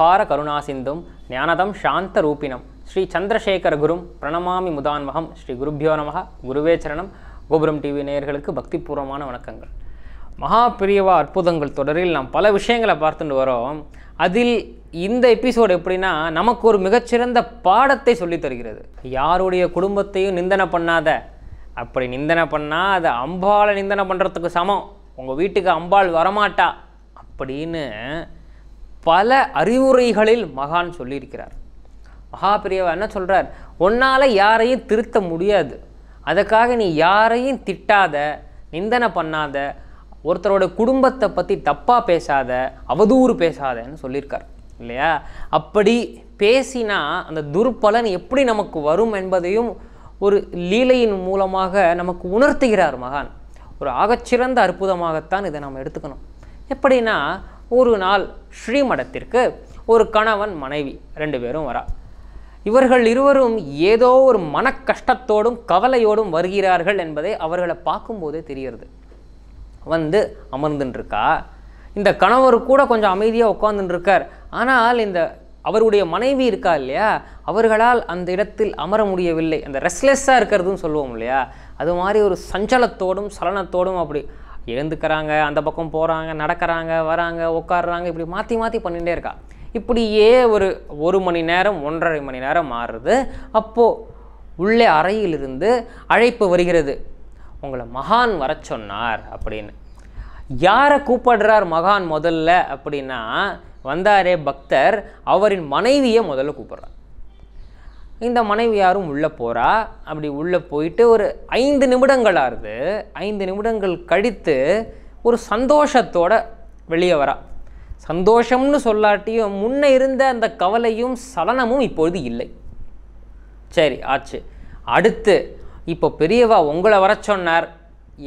அபார கருணாசிந்தும் ஞானதம் சாந்த ரூபிணம் ஸ்ரீ சந்திரசேகர குரும் பிரணமாமி முதான்மகம். ஸ்ரீ குருபியோ நமக. குருவே சரணம். கோபுரம் டிவி நேயர்களுக்கு பக்திபூர்வமான வணக்கங்கள். மகா பெரியவா அற்புதங்கள் தொடரில் நாம் பல விஷயங்களை பார்த்துட்டு வரோம். அதில் இந்த எபிசோடு எப்படின்னா, நமக்கு ஒரு மிகச்சிறந்த பாடத்தை சொல்லித் தருகிறது. யாருடைய குடும்பத்தையும் நிந்தனை பண்ணாத, அப்படி நிந்தனை பண்ணால் அது அம்பாளை நிந்தனை பண்ணுறதுக்கு சமம், உங்கள் வீட்டுக்கு அம்பாள் வரமாட்டா அப்படின்னு பல அறிவுரைகளில் மகான் சொல்லியிருக்கிறார். மகா பெரியவா என்ன சொல்கிறார், உன்னால் யாரையும் திருத்த முடியாது, அதுக்காக நீ யாரையும் திட்டாத, நிந்தனை பண்ணாத, ஒருத்தரோட குடும்பத்தை பற்றி தப்பாக பேசாத, அவதூறு பேசாதன்னு சொல்லியிருக்கார் இல்லையா? அப்படி பேசினா அந்த துர்பலன் எப்படி நமக்கு வரும் என்பதையும் ஒரு லீலையின் மூலமாக நமக்கு உணர்த்துகிறார் மகான். ஒரு ஆகச்சிறந்த அற்புதமாகத்தான் இதை நாம் எடுத்துக்கணும். எப்படின்னா, ஒரு நாள் ஸ்ரீமடத்திற்கு ஒரு கணவன் மனைவி 2 பேரும் வரா. இவர்கள் இருவரும் ஏதோ ஒரு மன கஷ்டத்தோடும் கவலையோடும் வருகிறார்கள் என்பதை அவர்களை பார்க்கும்போதே தெரிகிறது. வந்து அமர்ந்துட்டுருக்கா. இந்த கணவர் கூட கொஞ்சம் அமைதியாக உட்காந்துட்டுருக்கார். ஆனால் இந்த அவருடைய மனைவி இருக்கா இல்லையா, அவர்களால் அந்த இடத்தில் அமர முடியவில்லை. அந்த ரெஸ்ட்லெஸ்ஸாக இருக்கிறதுன்னு சொல்லுவோம் இல்லையா, அது மாதிரி ஒரு சஞ்சலத்தோடும் சலனத்தோடும் அப்படி எழுந்துக்கிறாங்க, அந்த பக்கம் போகிறாங்க, நடக்கிறாங்க, வராங்க, உட்காடுறாங்க, இப்படி மாற்றி மாற்றி பண்ணிகிட்டே இருக்கா. இப்படியே ஒரு மணி நேரம் 1.5 மணி நேரம் மாறுறது. அப்போது உள்ளே அறையிலிருந்து அழைப்பு வருகிறது, உங்களை மகான் வர சொன்னார் அப்படின்னு. யாரை கூப்பிடுறார் மகான் முதல்ல அப்படின்னா, வந்தாரே பக்தர், அவரின் மனைவியை முதல்ல கூப்பிட்றார். இந்த மனைவி யாரும் உள்ளே போகிறா. அப்படி உள்ளே போயிட்டு ஒரு 5 நிமிடங்கள் ஆகுது. 5 நிமிடங்கள் கழித்து ஒரு சந்தோஷத்தோட வெளியே வரா. சந்தோஷம்னு சொல்லாட்டியும் முன்ன இருந்த அந்த கவலையும் சலனமும் இப்பொழுது இல்லை. சரி ஆச்சு. அடுத்து இப்போ பெரியவா உங்களை வர சொன்னார்.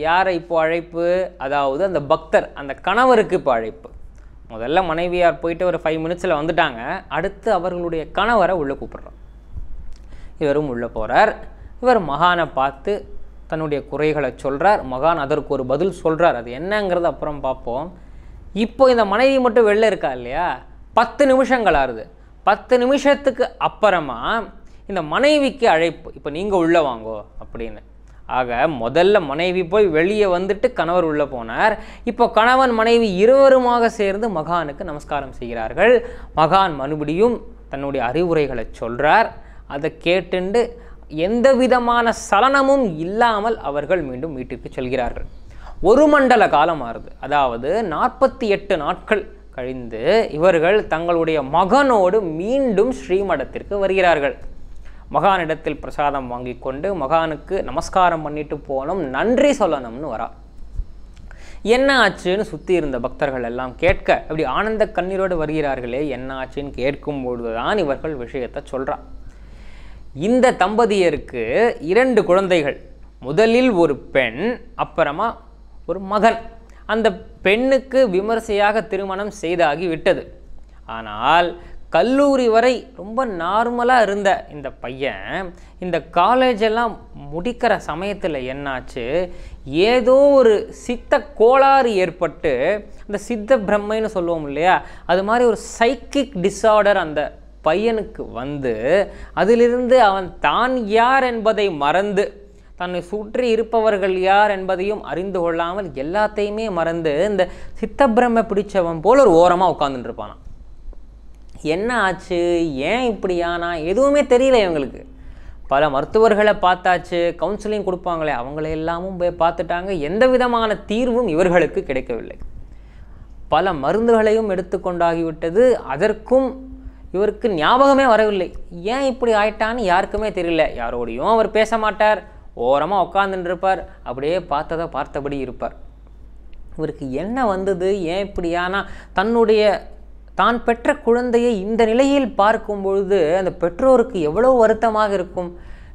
யாரை இப்போ அழைப்பு? அதாவது அந்த பக்தர், அந்த கணவருக்கு இப்போ அழைப்பு. முதல்ல மனைவியார் போயிட்டு ஒரு 5 மினிட்ஸில் வந்துட்டாங்க. அடுத்து அவர்களுடைய கணவரை உள்ளே கூப்பிட்றோம். இவரும் உள்ளே போகிறார். இவர் மகானை பார்த்து தன்னுடைய குறைகளை சொல்கிறார். மகான் அதற்கு ஒரு பதில் சொல்கிறார். அது என்னங்கிறது அப்புறம் பார்ப்போம். இப்போ இந்த மனைவி மட்டும் வெளில இருக்கா இல்லையா, 10 நிமிஷங்கள் ஆகுது. 10 நிமிஷத்துக்கு அப்புறமா இந்த மனைவிக்கு அழைப்பு, இப்போ நீங்கள் உள்ளே வாங்கோ அப்படின்னு. ஆக முதல்ல மனைவி போய் வெளியே வந்துட்டு கணவர் உள்ளே போனார். இப்போ கணவன் மனைவி இருவருமாக சேர்ந்து மகானுக்கு நமஸ்காரம் செய்கிறார்கள். மகான் மறுபடியும் தன்னுடைய அறிவுரைகளை சொல்கிறார். அதை கேட்டுண்டு எந்த விதமான சலனமும் இல்லாமல் அவர்கள் மீண்டும் வீட்டிற்கு செல்கிறார்கள். 1 மண்டல காலம் ஆறுது. அதாவது 48 நாட்கள் கழிந்து இவர்கள் தங்களுடைய மகனோடு மீண்டும் ஸ்ரீமடத்திற்கு வருகிறார்கள். மகானிடத்தில் பிரசாதம் வாங்கி கொண்டு மகானுக்கு நமஸ்காரம் பண்ணிட்டு போனோம், நன்றி சொல்லணும்னு வரா. என்ன ஆச்சுன்னு சுற்றி இருந்த பக்தர்கள் எல்லாம் கேட்க, அப்படி ஆனந்த கண்ணீரோடு வருகிறார்களே, என்ன ஆச்சுன்னு கேட்கும்பொழுது தான் இவர்கள் விஷயத்தை சொல்கிறா. இந்த தம்பதியருக்கு 2 குழந்தைகள். முதலில் ஒரு பெண், அப்புறமா ஒரு மகன். அந்த பெண்ணுக்கு விமர்சையாக திருமணம் செய்தாகி விட்டது. ஆனால் கல்லூரி வரை ரொம்ப நார்மலாக இருந்த இந்த பையன் இந்த காலேஜெல்லாம் முடிக்கிற சமயத்தில் என்னாச்சு, ஏதோ ஒரு சித்த கோளாறு ஏற்பட்டு, அந்த சித்த பிரம்மைன்னு சொல்லுவோம் இல்லையா, அது மாதிரி ஒரு சைக்கிக் டிஸார்டர் அந்த பையனுக்கு வந்து, அதிலிருந்து அவன் தான் யார் என்பதை மறந்து, தன்னை சுற்றி இருப்பவர்கள் யார் என்பதையும் அறிந்து கொள்ளாமல் எல்லாத்தையுமே மறந்து இந்த சித்தப்பிரமை பிடிச்சவன் போல் ஒரு ஓரமாக உட்காந்துட்டு இருப்பானான். என்ன ஆச்சு, ஏன் இப்படியானா எதுவுமே தெரியல இவங்களுக்கு. பல மருத்துவர்களை பார்த்தாச்சு, கவுன்சிலிங் கொடுப்பாங்களே அவங்கள எல்லாமும் போய் பார்த்துட்டாங்க. எந்த விதமான தீர்வும் இவர்களுக்கு கிடைக்கவில்லை. பல மருந்துகளையும் எடுத்துக்கொண்டாகிவிட்டது. அதற்கும் இவருக்கு ஞாபகமே வரவில்லை. ஏன் இப்படி ஆயிட்டான்னு யாருக்குமே தெரியல. யாரோடையும் அவர் பேச மாட்டார், ஓரமாக உட்காந்துட்டு இருப்பார், அப்படியே பார்த்ததை பார்த்தபடி இருப்பார். இவருக்கு என்ன வந்தது, ஏன் இப்படியானா, தான் பெற்ற குழந்தையை இந்த நிலையில் பார்க்கும் பொழுது அந்த பெற்றோருக்கு எவ்வளோ வருத்தமாக இருக்கும்.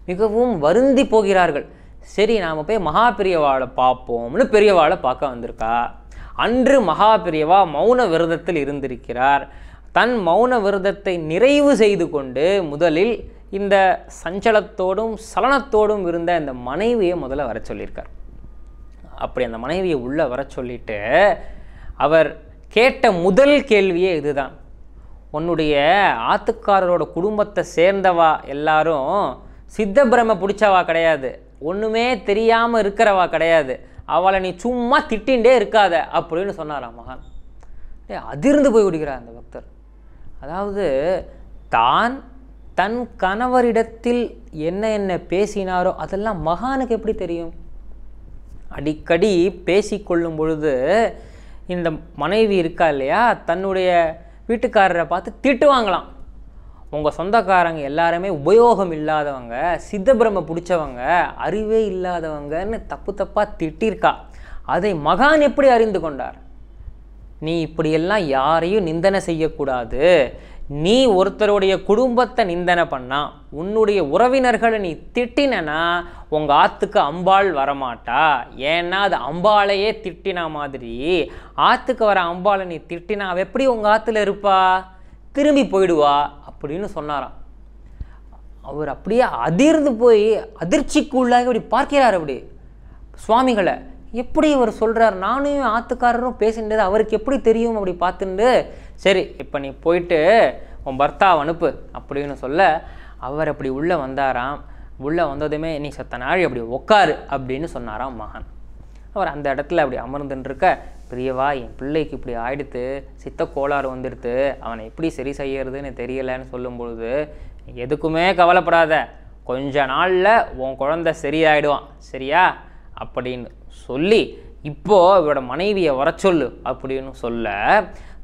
மிகவும் வருந்தி போகிறார்கள். சரி, நாம் போய் மகா பெரியவாளை பார்ப்போம்னு பெரியவாளை பார்க்க வந்திருக்கா. அன்று மகா பெரியவா மௌன விரதத்தில் இருந்திருக்கிறார். தன் மௌன விரதத்தை நிறைவு செய்து கொண்டு முதலில் இந்த சஞ்சலத்தோடும் சலனத்தோடும் இருந்த இந்த மனைவியை முதல்ல வர சொல்லியிருக்கார். அப்படி அந்த மனைவியை உள்ளே வர சொல்லிட்டு அவர் கேட்ட முதல் கேள்வியே இதுதான், உன்னுடைய ஆத்துக்காரரோட குடும்பத்தை சேர்ந்தவா எல்லாரும் சித்த பிரம பிடிச்சவா கிடையாது, ஒன்றுமே தெரியாமல் இருக்கிறவா கிடையாது, அவளை நீ சும்மா திட்டின்ண்டே இருக்காத அப்படின்னு சொன்னாராம் மகான். அதிர்ந்து போய் விடுகிறார் அந்த பக்தர். அதாவது தான் தன் கணவரிடத்தில் என்ன என்ன பேசினாரோ அதெல்லாம் மகானுக்கு எப்படி தெரியும்? அடிக்கடி பேசிக்கொள்ளும் பொழுது இந்த மனைவி இருக்கா இல்லையா, தன்னுடைய வீட்டுக்காரரை பார்த்து திட்டுவாங்களாம். உங்கள் சொந்தக்காரங்க எல்லாருமே உபயோகம் இல்லாதவங்க, சித்தபிரம பிடிச்சவங்க, அறிவே இல்லாதவங்கன்னு தப்பு தப்பாக திட்டிருக்கா. அதை மகான் எப்படி அறிந்து கொண்டார்? நீ இப்படியெல்லாம் யாரையும் நிந்தனை செய்யக்கூடாது, நீ ஒருத்தருடைய குடும்பத்தை நிந்தனை பண்ணா, உன்னுடைய உறவினர்களை நீ திட்டினா உங்கள் ஆற்றுக்கு அம்பாள் வரமாட்டா. ஏன்னா அது அம்பாளையே திட்டினா மாதிரி, ஆற்றுக்கு வர அம்பாளை நீ திட்டினா அவ எப்படி உங்கள் ஆற்றுல இருப்பா? திரும்பி போயிடுவா அப்படின்னு சொன்னாராம். அவர் அப்படியே அதிர்ந்து போய் அதிர்ச்சிக்குள்ளாக இப்படி பார்க்கிறார். அப்படி சுவாமிகளை எப்படி இவர் சொல்கிறார், நானும் ஆத்துக்காரரும் பேசின்றது அவருக்கு எப்படி தெரியும் அப்படி பார்த்துட்டு, சரி இப்போ நீ போயிட்டு உன் பர்த்தாவை அனுப்பு அப்படின்னு சொல்ல, அவர் அப்படி உள்ளே வந்தாராம். உள்ளே வந்ததுமே நீ சத்த நாழி அப்படி உட்காரு அப்படின்னு சொன்னாராம் மகான். அவர் அந்த இடத்துல அப்படி அமர்ந்துருக்க, பெரியவா என் பிள்ளைக்கு இப்படி ஆயிடுத்து, சித்த கோளாறு வந்துடுத்து, அவனை எப்படி சரி செய்யறதுன்னு தெரியலைன்னு சொல்லும் பொழுது, எதுக்குமே கவலைப்படாத, கொஞ்ச நாளில் உன் குழந்தை சரியாயிடுவான் சரியா அப்படின்னு சொல்லி, இப்போது இவரோட மனைவியை வர சொல்லு அப்படின்னு சொல்ல,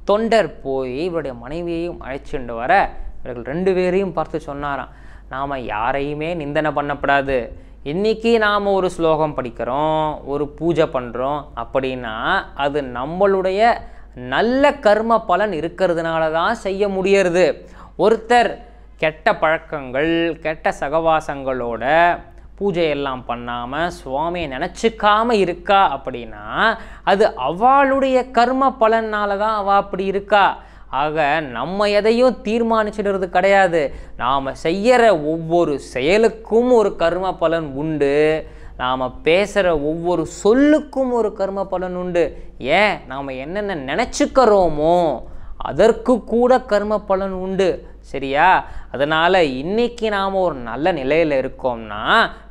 தொண்டர் போய் இவருடைய மனைவியையும் அழைச்சிட்டு வர, இவர்கள் 2 பேரையும் பார்த்து சொன்னாராம், நாம் யாரையுமே நிந்தனை பண்ணப்படாது, இன்றைக்கி நாம் ஒரு ஸ்லோகம் படிக்கிறோம், ஒரு பூஜை பண்ணுறோம் அப்படின்னா அது நம்மளுடைய நல்ல கர்ம பலன் இருக்கிறதுனால தான் செய்ய முடியறது. ஒருத்தர் கெட்ட பழக்கங்கள் கெட்ட சகவாசங்களோட பூஜையெல்லாம் பண்ணாமல் சுவாமியை நினச்சிக்காமல் இருக்கா அப்படின்னா அது அவளுடைய கர்ம பலனால் தான் அவள் அப்படி இருக்கா. ஆக நம்ம எதையும் தீர்மானிச்சிடுறது கிடையாது, நாம் செய்கிற ஒவ்வொரு செயலுக்கும் ஒரு கர்ம பலன் உண்டு, நாம் பேசுகிற ஒவ்வொரு சொல்லுக்கும் ஒரு கர்ம பலன் உண்டு. ஏன் நாம் என்னென்ன நினச்சிக்கிறோமோ அதற்கு கூட கர்ம பலன் உண்டு சரியா. அதனால் இன்றைக்கி நாம் ஒரு நல்ல நிலையில் இருக்கோம்னா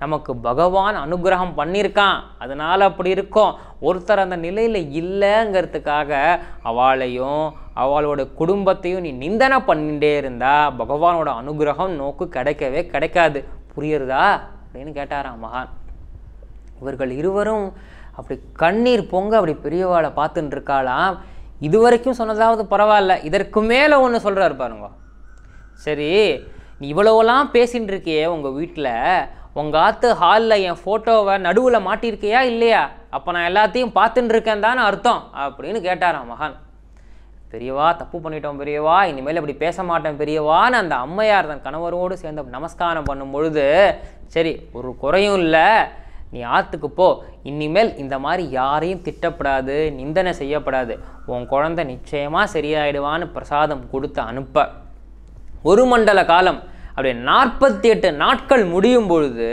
நமக்கு பகவான் அனுகிரகம் பண்ணியிருக்கான், அதனால் அப்படி இருக்கோம். ஒருத்தர் அந்த நிலையில் இல்லைங்கிறதுக்காக அவளையும் அவளோட குடும்பத்தையும் நீ நிந்தனை பண்ணிகிட்டே இருந்தால் பகவானோட அனுகிரகம் நோக்கு கிடைக்கவே கிடைக்காது. புரியுறதா அப்படின்னு கேட்டாராம் மகான். இவர்கள் இருவரும் அப்படி கண்ணீர் பொங்க அப்படி பெரியவாளை பார்த்துட்டு இருக்காளாம். இது வரைக்கும் சொன்னதாவது பரவாயில்ல, இதற்கு மேலே ஒன்று சொல்கிறாரு பாருங்க. சரி நீ இவ்வளோலாம் பேசின்னு இருக்கியே உங்கள் வீட்டில், உங்கள் ஆற்று ஹாலில் என் ஃபோட்டோவை நடுவில் மாட்டியிருக்கியா இல்லையா? அப்போ நான் எல்லாத்தையும் பார்த்துட்டு இருக்கேன் தானே அர்த்தம் அப்படின்னு கேட்டாராம் மகான். பெரியவா தப்பு பண்ணிட்டோம் பெரியவா, இனிமேல் அப்படி பேச மாட்டேன் பெரியவான்னு அந்த அம்மையார் தன் கணவரோடு சேர்ந்து நமஸ்காரம் பண்ணும் பொழுது, சரி ஒரு குறையும் இல்லை, நீ ஆற்றுக்கு போ, இனிமேல் இந்த மாதிரி யாரையும் திட்டப்படாது, நிந்தனை செய்யப்படாது, உன் குழந்தை நிச்சயமாக சரியாயிடுவான்னு பிரசாதம் கொடுத்து அனுப்ப, 1 மண்டல காலம் அப்படியே 48 நாட்கள் முடியும் பொழுது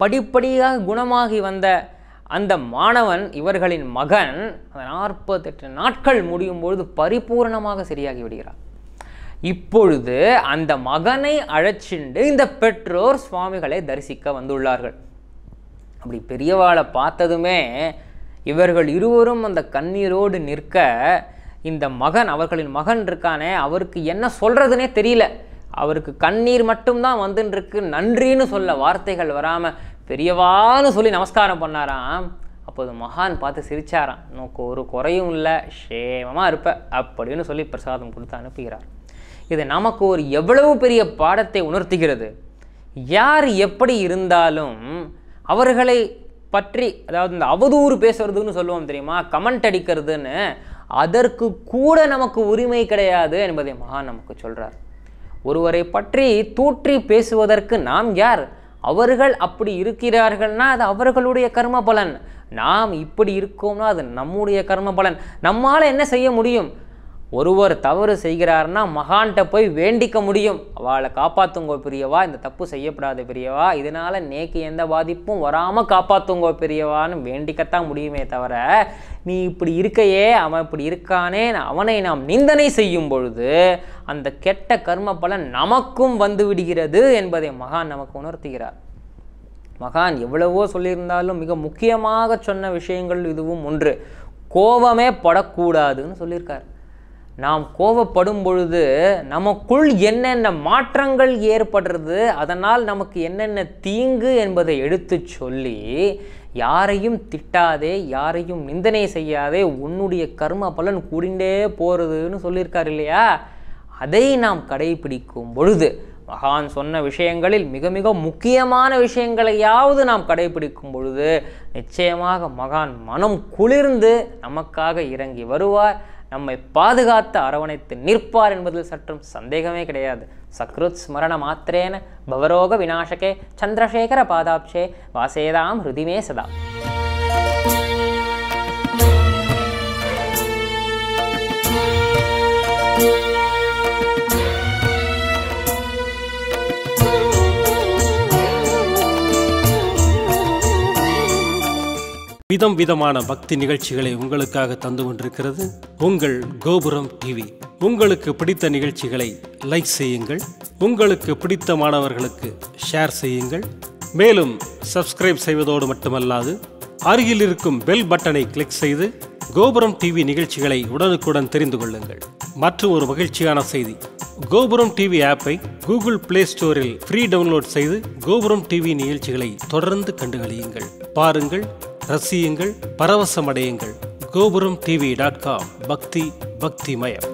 படிப்படியாக குணமாகி வந்த அந்த மாணவன் இவர்களின் மகன் 48 நாட்கள் முடியும் பொழுது பரிபூர்ணமாக சரியாகி விடுகிறார். இப்பொழுது அந்த மகனை அழைச்சிண்டு இந்த பெற்றோர் சுவாமிகளை தரிசிக்க வந்துள்ளார்கள். அப்படி பெரியவாளை பார்த்ததுமே இவர்கள் இருவரும் அந்த கண்ணீரோடு நிற்க, இந்த மகன் அவர்களின் மகன் இருக்கானே அவருக்கு என்ன சொல்கிறதுனே தெரியல, அவருக்கு கண்ணீர் மட்டும்தான் வந்துருக்கு, நன்றின்னு சொல்ல வார்த்தைகள் வராமல் பெரியவான்னு சொல்லி நமஸ்காரம் பண்ணாராம். அப்போது மகான் பார்த்து சிரிச்சாராம், நோக்கு ஒரு குறையும் இல்லை, க்ஷேமமாக இருப்ப அப்படின்னு சொல்லி பிரசாதம் கொடுத்து அனுப்புகிறார். இது நமக்கு ஒரு எவ்வளவு பெரிய பாடத்தை உணர்த்துகிறது. யார் எப்படி இருந்தாலும் அவர்களை பற்றி, அதாவது இந்த அவதூறு பேசுறதுன்னு சொல்லுவோம் தெரியுமா, கமெண்ட் அடிக்கிறதுன்னு, அதற்கு கூட நமக்கு உரிமை கிடையாது என்பதை மகான் நமக்கு சொல்கிறார். ஒருவரை பற்றி தூற்றி பேசுவதற்கு நாம் யார்? அவர்கள் அப்படி இருக்கிறார்கள்னா அது அவர்களுடைய கர்ம பலன், நாம் இப்படி இருக்கோம்னா அது நம்முடைய கர்ம பலன். நம்மால் என்ன செய்ய முடியும்? ஒருவர் தவறு செய்கிறாருன்னா மகான்கிட்ட போய் வேண்டிக்க முடியும், அவளை காப்பாற்றுங்கோ பெரியவா, இந்த தப்பு செய்யப்படாத பெரியவா, இதனால் நேக்கு எந்த பாதிப்பும் வராமல் காப்பாற்றுங்கோ பெரியவான்னு வேண்டிக்கத்தான் முடியுமே தவிர, நீ இப்படி இருக்கையே, அவன் இப்படி இருக்கானே, அவனை நாம் நிந்தனை செய்யும் பொழுது அந்த கெட்ட கர்ம பலன் நமக்கும் வந்து விடுகிறது என்பதை மகான் நமக்கு உணர்த்துகிறார். மகான் எவ்வளவோ சொல்லியிருந்தாலும் மிக முக்கியமாக சொன்ன விஷயங்கள் இதுவும் ஒன்று. கோபமே படக்கூடாதுன்னு சொல்லியிருக்கார். நாம் கோபப்படும் பொழுது நமக்குள் என்னென்ன மாற்றங்கள் ஏற்படுறது, அதனால் நமக்கு என்னென்ன தீங்கு என்பதை எடுத்து சொல்லி, யாரையும் திட்டாதே, யாரையும் நிந்தனை செய்யாதே, உன்னுடைய கர்ம பலன் கூடிண்டே போகிறதுன்னு சொல்லியிருக்கார் இல்லையா? அதை நாம் கடைபிடிக்கும் பொழுது, மகான் சொன்ன விஷயங்களில் மிக மிக முக்கியமான விஷயங்களையாவது நாம் கடைபிடிக்கும் பொழுது நிச்சயமாக மகான் மனம் குளிர்ந்து நமக்காக இறங்கி வருவார், நம்மை பாதுகாத்து அரவணைத்து நிற்பார் என்பதில் சற்றும் சந்தேகமே கிடையாது. சக்ருத் ஸ்மரண மாத்திரேன பவரோக விநாசகே சந்திரசேகர பாதாப்சே வாசேதாம் ஹிருதிமே சதா. விதம் விதமான பக்தி நிகழ்ச்சிகளை உங்களுக்காக தந்து கொண்டிருக்கிறது உங்கள் கோபுரம் டிவி. உங்களுக்கு பிடித்த நிகழ்ச்சிகளை லைக் செய்யுங்கள், உங்களுக்கு பிடித்த மாணவர்களுக்கு ஷேர் செய்யுங்கள். மேலும் சப்ஸ்கிரைப் செய்வதோடு மட்டுமல்லாது அருகில் இருக்கும் பெல் பட்டனை கிளிக் செய்து கோபுரம் டிவி நிகழ்ச்சிகளை உடனுக்குடன் தெரிந்து கொள்ளுங்கள். மற்றும் ஒரு மகிழ்ச்சியான செய்தி, கோபுரம் டிவி ஆப்பை கூகுள் பிளே ஸ்டோரில் ஃப்ரீ டவுன்லோட் செய்து கோபுரம் டிவி நிகழ்ச்சிகளை தொடர்ந்து கண்டுகளியுங்கள், பாருங்கள், ரசியுங்கள், பரவசமடையுங்கள். gopuramtv.com பக்தி பக்திமயம்.